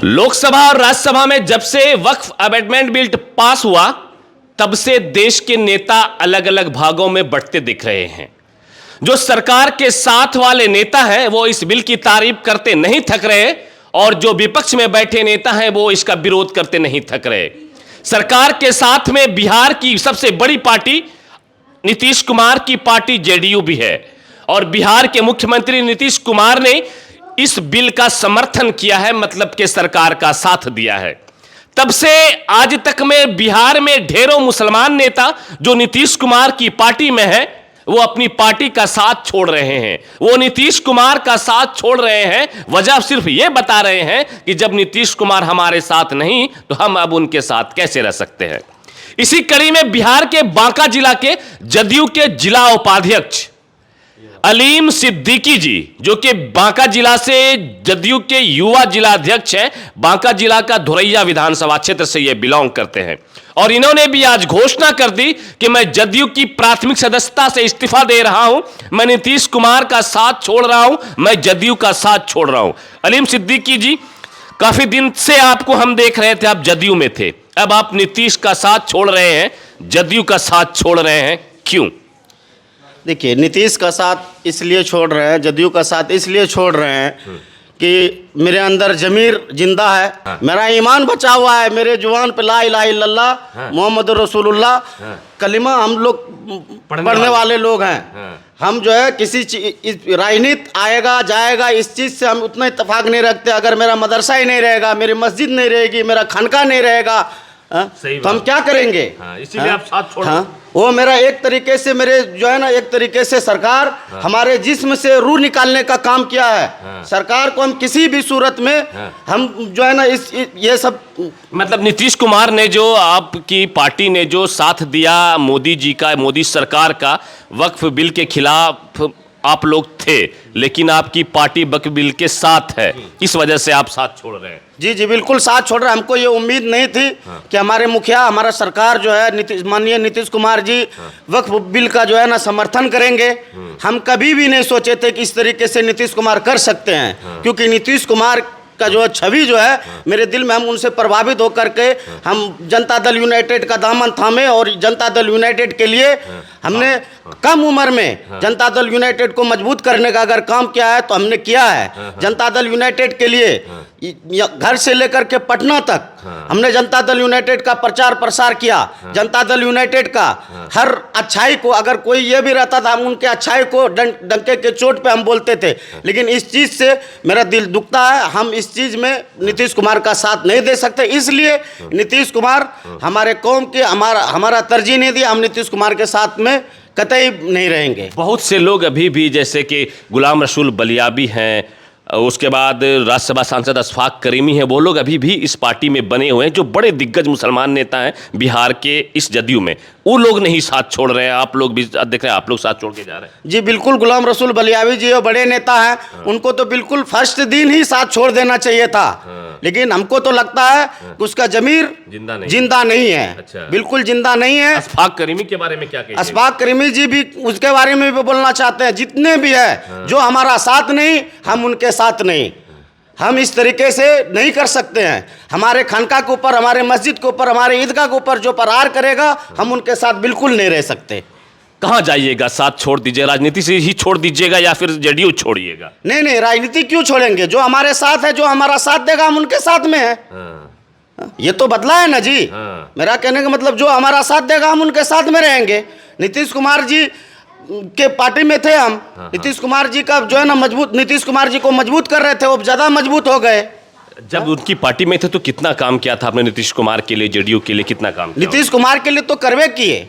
लोकसभा और राज्यसभा में जब से वक्फ अमेंडमेंट बिल पास हुआ तब से देश के नेता अलग अलग भागों में बंटते दिख रहे हैं। जो सरकार के साथ वाले नेता हैं वो इस बिल की तारीफ करते नहीं थक रहे और जो विपक्ष में बैठे नेता हैं वो इसका विरोध करते नहीं थक रहे। सरकार के साथ में बिहार की सबसे बड़ी पार्टी नीतीश कुमार की पार्टी जेडीयू भी है और बिहार के मुख्यमंत्री नीतीश कुमार ने इस बिल का समर्थन किया है, मतलब कि सरकार का साथ दिया है। तब से आज तक में बिहार में ढेरों मुसलमान नेता जो नीतीश कुमार की पार्टी में है वो अपनी पार्टी का साथ छोड़ रहे हैं, वो नीतीश कुमार का साथ छोड़ रहे हैं। वजह सिर्फ ये बता रहे हैं कि जब नीतीश कुमार हमारे साथ नहीं तो हम अब उनके साथ कैसे रह सकते हैं। इसी कड़ी में बिहार के बांका जिला के जदयू के जिला उपाध्यक्ष अलीम सिद्दीकी जी, जो कि बांका जिला से जदयू के युवा जिला अध्यक्ष हैं, बांका जिला का धोरैया विधानसभा क्षेत्र से ये बिलोंग करते हैं, और इन्होंने भी आज घोषणा कर दी कि मैं जदयू की प्राथमिक सदस्यता से इस्तीफा दे रहा हूं, मैं नीतीश कुमार का साथ छोड़ रहा हूं, मैं जदयू का साथ छोड़ रहा हूं। अलीम सिद्दीकी जी, काफी दिन से आपको हम देख रहे थे, आप जदयू में थे, अब आप नीतीश का साथ छोड़ रहे हैं, जदयू का साथ छोड़ रहे हैं, क्यों? देखिए, नीतीश का साथ इसलिए छोड़ रहे हैं, जदयू का साथ इसलिए छोड़ रहे हैं कि मेरे अंदर जमीर जिंदा है, मेरा ईमान बचा हुआ है, मेरे जुबान पे ला इलाहा इल्लल्लाह मोहम्मद रसूलुल्लाह कलिमा हम लोग पढ़ने वाले लोग हैं। हम जो है किसी राजनीति आएगा जाएगा इस चीज़ से हम उतना इत्तेफाक नहीं रखते। अगर मेरा मदरसा ही नहीं रहेगा, मेरी मस्जिद नहीं रहेगी, मेरा खानका नहीं रहेगा, तो हम क्या करेंगे? इसीलिए आप साथ छोड़। वो मेरा एक तरीके से मेरे जो है ना, एक तरीके से सरकार हमारे जिस्म से रूह निकालने का काम किया है। सरकार को हम किसी भी सूरत में हम जो है ना ये सब, मतलब नीतीश कुमार ने जो आपकी पार्टी ने जो साथ दिया मोदी जी का, मोदी सरकार का, वक्फ बिल के खिलाफ आप लोग थे, लेकिन आपकी पार्टी वक्फ बिल के साथ है, इस वजह से आप साथ छोड़ रहे हैं। जी जी बिल्कुल साथ छोड़ रहे हैं। हमको ये उम्मीद नहीं थी कि हमारे मुखिया, हमारा सरकार जो है माननीय नीतीश कुमार जी वक्फ बिल का जो है ना समर्थन करेंगे। हम कभी भी नहीं सोचे थे कि इस तरीके से नीतीश कुमार कर सकते हैं, क्योंकि नीतीश कुमार का जो छवि जो है मेरे दिल में, हम उनसे प्रभावित होकर के हम जनता दल यूनाइटेड का दामन थामे और जनता दल यूनाइटेड के लिए हमने कम उम्र में जनता दल यूनाइटेड को मजबूत करने का अगर काम किया है तो हमने किया है। जनता दल यूनाइटेड के लिए घर से लेकर के पटना तक हमने जनता दल यूनाइटेड का प्रचार प्रसार किया। जनता दल यूनाइटेड का हर अच्छाई को, अगर कोई ये भी रहता था, हम उनके अच्छाई को डंके के चोट पे हम बोलते थे। लेकिन इस चीज़ से मेरा दिल दुखता है, हम इस चीज़ में नीतीश कुमार का साथ नहीं दे सकते। इसलिए नीतीश कुमार हमारे कौम के हमारा तरजीह नहीं दिया, हम नीतीश कुमार के साथ में कतई नहीं रहेंगे। बहुत से लोग अभी भी, जैसे कि गुलाम रसूल बलियाबी हैं, उसके बाद राज्यसभा सांसद अशफाक करीमी हैं, वो लोग अभी भी इस पार्टी में बने हुए हैं, जो बड़े दिग्गज मुसलमान नेता हैं बिहार के इस जदयू में, वो लोग नहीं साथ छोड़ रहे हैं। आप लोग भी देख रहे हैं, आप लोग साथ छोड़ के जा रहे हैं। जी बिल्कुल, गुलाम रसूल बलियाबी जी वो बड़े नेता हैं, उनको तो बिल्कुल फर्स्ट दिन ही साथ छोड़ देना चाहिए था। लेकिन हमको तो लगता है कि उसका जमीर जिंदा नहीं है। अच्छा। बिल्कुल जिंदा नहीं है। अशफाक करीमी के बारे में क्या कहेंगे? अशफाक करीमी जी भी उसके बारे में भी बोलना चाहते हैं। जितने भी है जो हमारा साथ नहीं, हम उनके साथ नहीं, हम इस तरीके से नहीं कर सकते हैं। हमारे खानका के ऊपर, हमारे मस्जिद के ऊपर, हमारे ईदगाह के ऊपर जो प्रहार करेगा, हम उनके साथ बिल्कुल नहीं रह सकते। कहाँ जाइएगा? साथ छोड़ दीजिए, राजनीति से ही छोड़ दीजिएगा या फिर जेडीयू छोड़िएगा? नहीं नहीं, राजनीति क्यों छोड़ेंगे? जो हमारे साथ है, जो हमारा साथ देगा, हम उनके साथ में है। ये तो बदला है ना जी। मेरा कहने का मतलब, जो हमारा साथ देगा हम उनके साथ में रहेंगे। नीतीश कुमार जी के पार्टी में थे हम, नीतीश कुमार जी का जो है ना मजबूत, नीतीश कुमार जी को मजबूत कर रहे थे, वो ज्यादा मजबूत हो गए। जब उनकी पार्टी में थे तो कितना काम किया था आपने नीतीश कुमार के लिए, जेडीयू के लिए कितना काम किया? नीतीश कुमार के लिए तो करवे किए।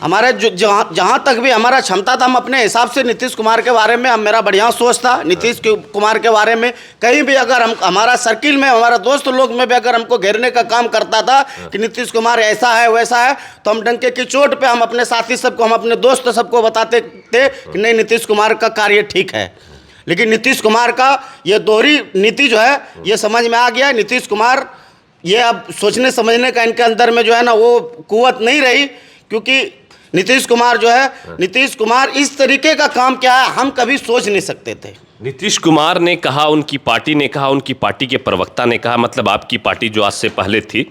हमारे जो जहाँ तक भी हमारा क्षमता था, हम अपने हिसाब से नीतीश कुमार के बारे में, मेरा बढ़िया सोच था नीतीश कुमार के बारे में। कहीं भी अगर हम, हमारा सर्किल में, हमारा दोस्त लोग में भी अगर हमको घेरने का काम करता था कि नीतीश कुमार ऐसा है वैसा है, तो हम डंके की चोट पे हम अपने साथी सबको, हम अपने दोस्त सबको बताते थे कि नहीं, नीतीश कुमार का कार्य ठीक है। लेकिन नीतीश कुमार का ये दोहरी नीति जो है ये समझ में आ गया। नीतीश कुमार ये अब सोचने समझने का इनके अंदर में जो है ना वो कुव्वत नहीं रही, क्योंकि नीतीश कुमार जो है, नीतीश कुमार इस तरीके का काम क्या है हम कभी सोच नहीं सकते थे। नीतीश कुमार ने कहा, उनकी पार्टी ने कहा, उनकी पार्टी के प्रवक्ता ने कहा, मतलब आपकी पार्टी जो आज से पहले थी,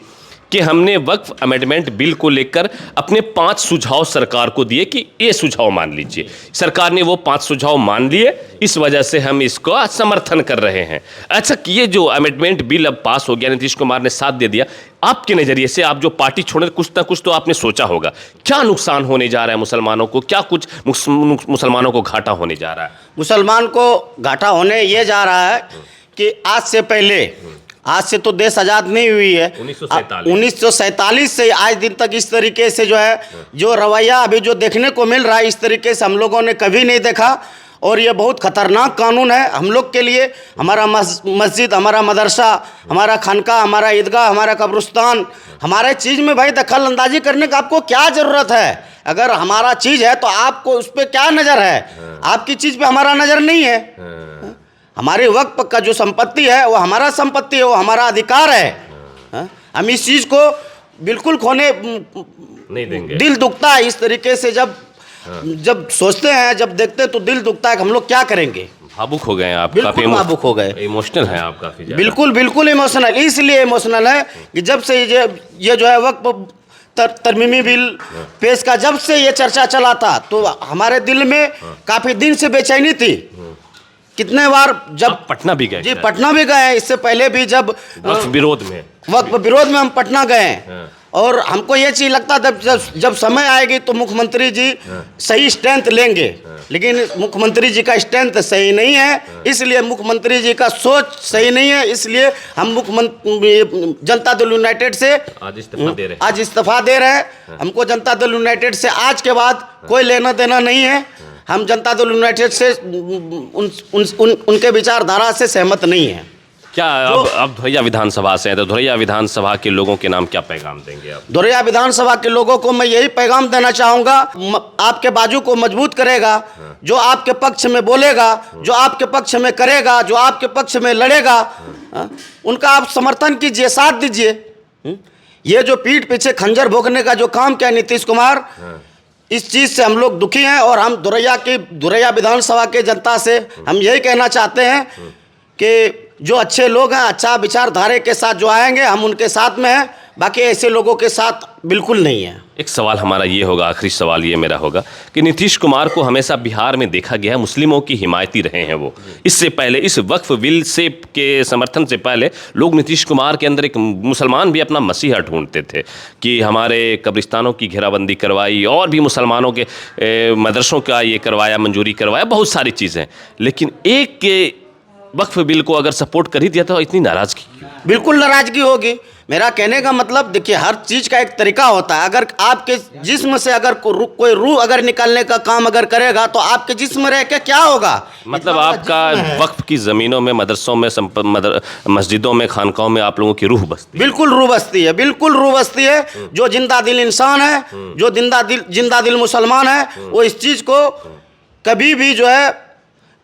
कि हमने वक्फ अमेंडमेंट बिल को लेकर अपने 5 सुझाव सरकार को दिए कि ये सुझाव मान लीजिए। सरकार ने वो 5 सुझाव मान लिए, इस वजह से हम इसको समर्थन कर रहे हैं। अच्छा, ये जो अमेंडमेंट बिल अब पास हो गया, नीतीश कुमार ने साथ दे दिया, आपके नज़रिए से, आप जो पार्टी छोड़े, कुछ ना कुछ तो आपने सोचा होगा, क्या नुकसान होने जा रहा है मुसलमानों को, क्या कुछ मुसलमानों को घाटा होने जा रहा है? मुसलमान को घाटा होने ये जा रहा है कि आज से तो देश आज़ाद नहीं हुई है। 1947 से आज दिन तक इस तरीके से जो है, जो रवैया अभी जो देखने को मिल रहा है, इस तरीके से हम लोगों ने कभी नहीं देखा। और ये बहुत ख़तरनाक कानून है हम लोग के लिए। हमारा मस्जिद, हमारा मदरसा, हमारा खानका, हमारा ईदगाह, हमारा कब्रिस्तान, हमारे चीज़ में भाई दखल अंदाजी करने का आपको क्या ज़रूरत है? अगर हमारा चीज़ है तो आपको उस पर क्या नज़र है? आपकी चीज़ पे हमारा नज़र नहीं है। हमारे वक्फ का जो संपत्ति है वो हमारा संपत्ति है, वो हमारा अधिकार है। हम इस चीज़ को बिल्कुल खोने नहीं देंगे। दिल दुखता है इस तरीके से, जब सोचते हैं, जब देखते हैं तो दिल दुखता है कि हम लोग क्या करेंगे। भावुक हो गए आप, बिल्कुल भावुक हो गए, इमोशनल हैं आप काफ़ी ज़्यादा। बिल्कुल इमोशनल। इसलिए इमोशनल है कि जब से ये जो है वक्फ तरमीमी बिल पेश का, जब से ये चर्चा चला था, तो हमारे दिल में काफ़ी दिन से बेचैनी थी। कितने बार जब पटना भी गए, जी पटना भी गए, इससे पहले भी जब वक्फ विरोध में हम पटना गए। और हमको ये चीज़ लगता था जब समय आएगी तो मुख्यमंत्री जी सही स्टैंड लेंगे, लेकिन मुख्यमंत्री जी का स्टैंड सही नहीं है, इसलिए मुख्यमंत्री जी का सोच सही नहीं है, इसलिए हम जनता दल यूनाइटेड से आज इस्तीफा दे रहे हैं। हमको जनता दल यूनाइटेड से आज के बाद कोई लेना देना नहीं है। हम जनता दल यूनाइटेड से उनके विचारधारा से सहमत नहीं है। क्या अब धोरैया विधानसभा से हैं, तो धोरैया विधानसभा के लोगों के नाम क्या पैगाम देंगे आप? धोरैया विधानसभा के लोगों को मैं यही पैगाम देना चाहूँगा, आपके बाजू को मजबूत करेगा, जो आपके पक्ष में बोलेगा, जो आपके पक्ष में करेगा, जो आपके पक्ष में लड़ेगा, उनका आप समर्थन कीजिए, साथ दीजिए। ये जो पीठ पीछे खंजर भोंकने का जो काम किया नीतीश कुमार, इस चीज़ से हम लोग दुखी हैं। और हम धोरैया विधानसभा के जनता से हम यही कहना चाहते हैं कि जो अच्छे लोग हैं, अच्छा विचारधारा के साथ जो आएंगे, हम उनके साथ में हैं, बाकी ऐसे लोगों के साथ बिल्कुल नहीं है। एक सवाल हमारा ये होगा, आखिरी सवाल ये मेरा होगा कि नीतीश कुमार को हमेशा बिहार में देखा गया है, मुस्लिमों की हिमायती रहे हैं वो। इससे पहले, इस वक्फ बिल से के समर्थन से पहले, लोग नीतीश कुमार के अंदर एक मुसलमान भी अपना मसीहा ढूंढते थे कि हमारे कब्रिस्तानों की घेराबंदी करवाई, और भी मुसलमानों के मदरसों का ये करवाया, मंजूरी करवाया, बहुत सारी चीज़ें। लेकिन एक के वक्फ बिल को अगर सपोर्ट कर ही दिया तो इतनी नाराज़गी क्यों? बिल्कुल नाराज़गी होगी। मेरा कहने का मतलब, देखिए, हर चीज़ का एक तरीका होता है। अगर आपके जिस्म से अगर कोई रूह अगर निकालने का काम अगर करेगा तो आपके जिस्म रह के क्या होगा? मतलब आपका वक्फ की ज़मीनों में, मदरसों में, मस्जिदों में, खानकाओं में आप लोगों की रूह बसती है। बिल्कुल रूह बसती है, बिल्कुल रूह बसती है। जो जिंदा दिल इंसान है, जो जिंदा दिल मुसलमान है, वो इस चीज़ को कभी भी जो है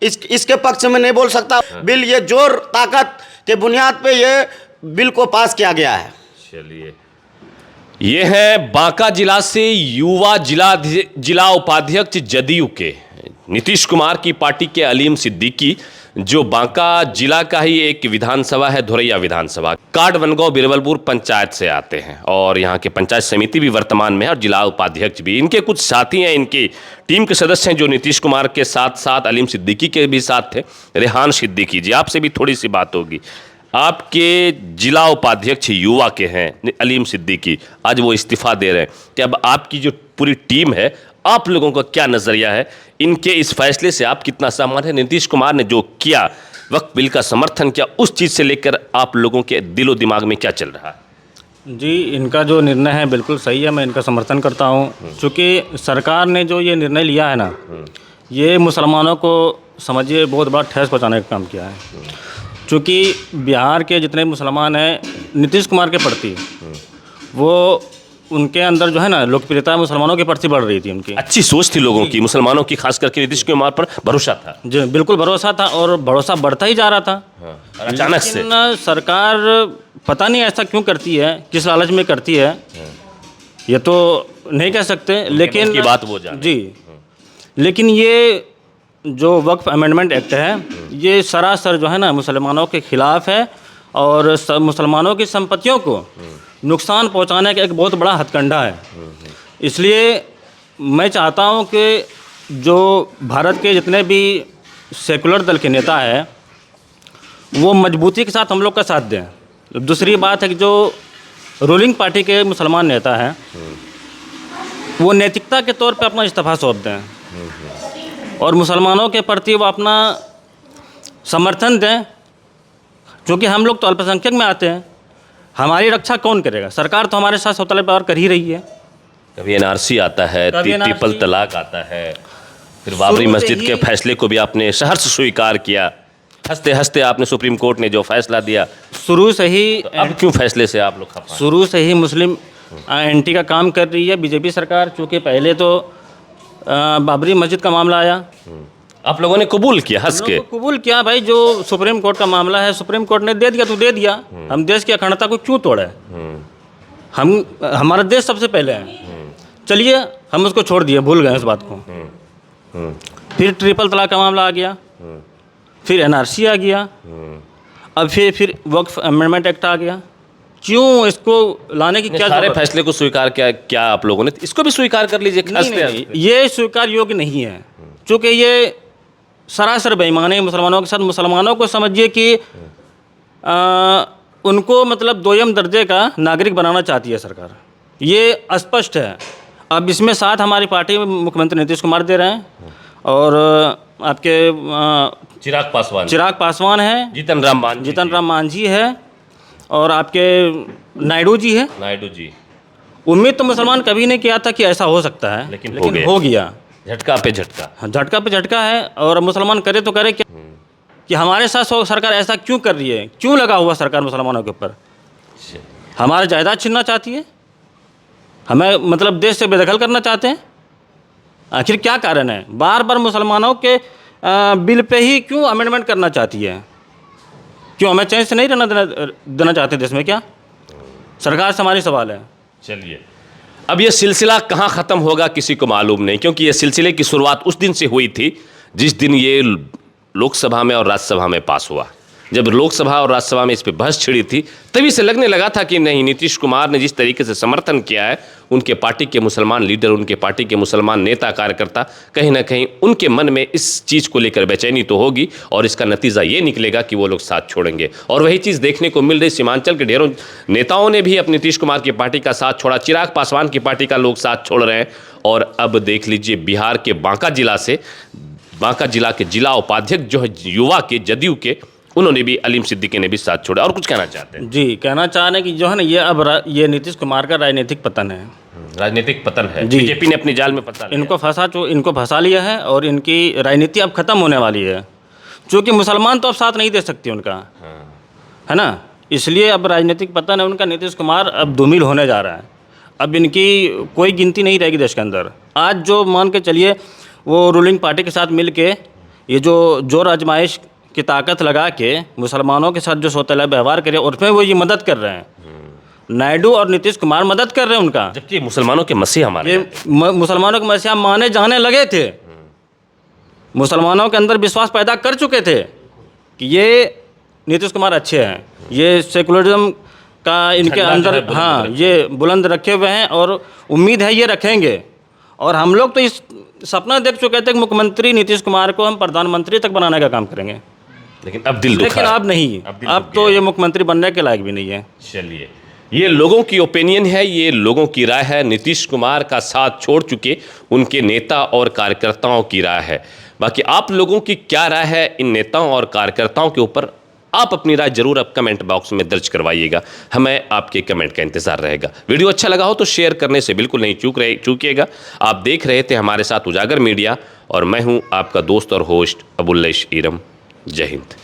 इसके पक्ष में नहीं बोल सकता। बिल ये जोर ताकत के बुनियाद पे ये बिल को पास किया गया है। चलिए, ये है बांका जिला से युवा जिला उपाध्यक्ष जदयू के नीतीश कुमार की पार्टी के अलीम सिद्दीकी, जो बांका जिला का ही एक विधानसभा है, धोरैया विधानसभा, काठवनगांव बिरबलपुर पंचायत से आते हैं, और यहाँ के पंचायत समिति भी वर्तमान में है और जिला उपाध्यक्ष भी। इनके कुछ साथी हैं, इनकी टीम के सदस्य हैं, जो नीतीश कुमार के साथ साथ अलीम सिद्दीकी के भी साथ थे। रेहान सिद्दीकी जी, आपसे भी थोड़ी सी बात होगी। आपके जिला उपाध्यक्ष युवा के हैं अलीम सिद्दीकी, आज वो इस्तीफा दे रहे हैं, कि अब आपकी जो पूरी टीम है, आप लोगों का क्या नज़रिया है इनके इस फैसले से? आप कितना सहमत है? नीतीश कुमार ने जो किया, वक्फ बिल का समर्थन किया, उस चीज़ से लेकर आप लोगों के दिलो दिमाग में क्या चल रहा है? जी, इनका जो निर्णय है बिल्कुल सही है, मैं इनका समर्थन करता हूँ। चूँकि सरकार ने जो ये निर्णय लिया है ना, ये मुसलमानों को समझिए बहुत बड़ा ठेस पहुँचाने का काम किया है। चूँकि बिहार के जितने मुसलमान हैं नीतीश कुमार के प्रति, वो उनके अंदर जो है ना लोकप्रियता मुसलमानों के प्रति बढ़ रही थी। उनकी अच्छी सोच थी लोगों की, मुसलमानों की, खास करके नीतीश कुमार पर भरोसा था। जी बिल्कुल भरोसा था, और भरोसा बढ़ता ही जा रहा था। अचानक से सरकार पता नहीं ऐसा क्यों करती है, किस लालच में करती है, ये तो नहीं कह सकते, लेकिन की बात वो जाने। जी, लेकिन ये जो वक्फ अमेंडमेंट एक्ट है ये सरासर जो है ना मुसलमानों के ख़िलाफ़ है और मुसलमानों की संपत्तियों को नुकसान पहुंचाने का एक बहुत बड़ा हथकंडा है। इसलिए मैं चाहता हूं कि जो भारत के जितने भी सेकुलर दल के नेता हैं वो मजबूती के साथ हम लोग का साथ दें। दूसरी बात है कि जो रूलिंग पार्टी के मुसलमान नेता हैं वो नैतिकता के तौर पे अपना इस्तीफ़ा सौंप दें और मुसलमानों के प्रति वो अपना समर्थन दें, क्योंकि हम लोग तो अल्पसंख्यक में आते हैं। हमारी रक्षा कौन करेगा? सरकार तो हमारे साथ सौतेला व्यवहार कर ही रही है। कभी एनआरसी आता है, ट्रिपल तलाक आता है, फिर बाबरी मस्जिद के फैसले को भी आपने सहर्ष स्वीकार किया। हंसते हंसते आपने सुप्रीम कोर्ट ने जो फैसला दिया, शुरू से ही तो अब क्यों फैसले से आप लोग खफा हैं? शुरू से ही मुस्लिम एंटी का काम कर रही है बीजेपी सरकार। चूँकि पहले तो बाबरी मस्जिद का मामला आया, आप लोगों ने कबूल किया हंस के। कबूल किया भाई, जो सुप्रीम कोर्ट का मामला है सुप्रीम कोर्ट ने दे दिया तो दे दिया। हम देश की अखंडता को क्यों तोड़े? हमारा देश सबसे पहले है। चलिए हम उसको छोड़ दिए, भूल गए इस बात को। फिर ट्रिपल तलाक का मामला आ गया, फिर एनआरसी आ गया, अब फिर वक्फ अमेंडमेंट एक्ट आ गया। क्यों इसको लाने की क्या सारे जरूरत? फैसले को स्वीकार किया क्या आप लोगों ने? इसको भी स्वीकार कर लीजिए। नहीं, ये स्वीकार योग्य नहीं है, क्योंकि ये सरासर बेईमानी है मुसलमानों के साथ। मुसलमानों को समझिए कि उनको मतलब दोयम दर्जे का नागरिक बनाना चाहती है सरकार, ये स्पष्ट है। अब इसमें साथ हमारी पार्टी में मुख्यमंत्री नीतीश कुमार दे रहे हैं और आपके चिराग पासवान है, जीतन राम मांझी है और आपके नायडू जी है। नायडू जी। उम्मीद तो मुसलमान कभी नहीं किया था कि ऐसा हो सकता है, लेकिन हो गया। झटका पे झटका, झटका पे झटका है। और मुसलमान करे तो करे क्या कि हमारे साथ सरकार ऐसा क्यों कर रही है? क्यों लगा हुआ सरकार मुसलमानों के ऊपर? हमारा जायदाद छीनना चाहती है, हमें मतलब देश से बेदखल करना चाहते हैं। आखिर क्या कारण है? बार बार मुसलमानों के बिल पे ही क्यों अमेंडमेंट करना चाहती है? क्यों हमें चैन से नहीं रहना देना चाहते देश में? क्या सरकार से हमारी सवाल है। चलिए, अब ये सिलसिला कहाँ ख़त्म होगा किसी को मालूम नहीं, क्योंकि ये सिलसिले की शुरुआत उस दिन से हुई थी जिस दिन ये लोकसभा में और राज्यसभा में पास हुआ। जब लोकसभा और राज्यसभा में इस पर बहस छिड़ी थी, तभी से लगने लगा था कि नहीं, नीतीश कुमार ने जिस तरीके से समर्थन किया है, उनके पार्टी के मुसलमान लीडर, उनके पार्टी के मुसलमान नेता कार्यकर्ता, कहीं ना कहीं उनके मन में इस चीज़ को लेकर बेचैनी तो होगी और इसका नतीजा ये निकलेगा कि वो लोग साथ छोड़ेंगे। और वही चीज़ देखने को मिल रही। सीमांचल के ढेरों नेताओं ने भी अब नीतीश कुमार की पार्टी का साथ छोड़ा, चिराग पासवान की पार्टी का लोग साथ छोड़ रहे हैं। और अब देख लीजिए बिहार के बांका जिला के जिला उपाध्यक्ष जो है युवा के जदयू के, उन्होंने भी, अलीम सिद्दीकी ने भी साथ छोड़ा। और कुछ कहना चाहते हैं? जी, कहना चाह रहे हैं कि जो है ना ये अब ये नीतीश कुमार का राजनीतिक पतन है। राजनीतिक पतन है। जी। बीजेपी ने अपनी जाल में फंसा लिया। इनको फंसा लिया है और इनकी राजनीति अब खत्म होने वाली है, क्योंकि मुसलमान तो अब साथ नहीं दे सकते उनका, है ना। इसलिए अब राजनीतिक पतन है उनका। नीतीश कुमार अब धूमिल होने जा रहा है। अब इनकी कोई गिनती नहीं रहेगी देश के अंदर। आज जो मान के चलिए वो रूलिंग पार्टी के साथ मिल के ये जो जोर आजमाइश की ताकत लगा के मुसलमानों के साथ जो सौतेला व्यवहार करे, उसमें वो ये मदद कर रहे हैं। नायडू और नीतीश कुमार मदद कर रहे हैं उनका, जबकि मुसलमानों के मसीहा हमारे मुसलमानों के मसीहा माने जाने लगे थे। मुसलमानों के अंदर विश्वास पैदा कर चुके थे कि ये नीतीश कुमार अच्छे हैं, ये सेकुलरिज्म का इनके अंदर हाँ ये बुलंद रखे हुए हैं और उम्मीद है ये रखेंगे। और हम लोग तो इस सपना देख चुके थे कि मुख्यमंत्री नीतीश कुमार को हम प्रधानमंत्री तक बनाने का काम करेंगे, लेकिन अब दिल दुखा। लेकिन अब नहीं, अब तो ये मुख्यमंत्री बनने के लायक भी नहीं है। चलिए, ये लोगों की ओपिनियन है, ये लोगों की राय है। नीतीश कुमार का साथ छोड़ चुके उनके नेता और कार्यकर्ताओं की राय है। बाकी आप लोगों की क्या राय है इन नेताओं और कार्यकर्ताओं के ऊपर? आप अपनी राय जरूर अब कमेंट बॉक्स में दर्ज करवाइएगा, हमें आपके कमेंट का इंतजार रहेगा। वीडियो अच्छा लगा हो तो शेयर करने से बिल्कुल नहीं चूकिएगा। आप देख रहे थे हमारे साथ उजागर मीडिया और मैं हूं आपका दोस्त और होस्ट अबुल्लैश ईरम। जय हिंद।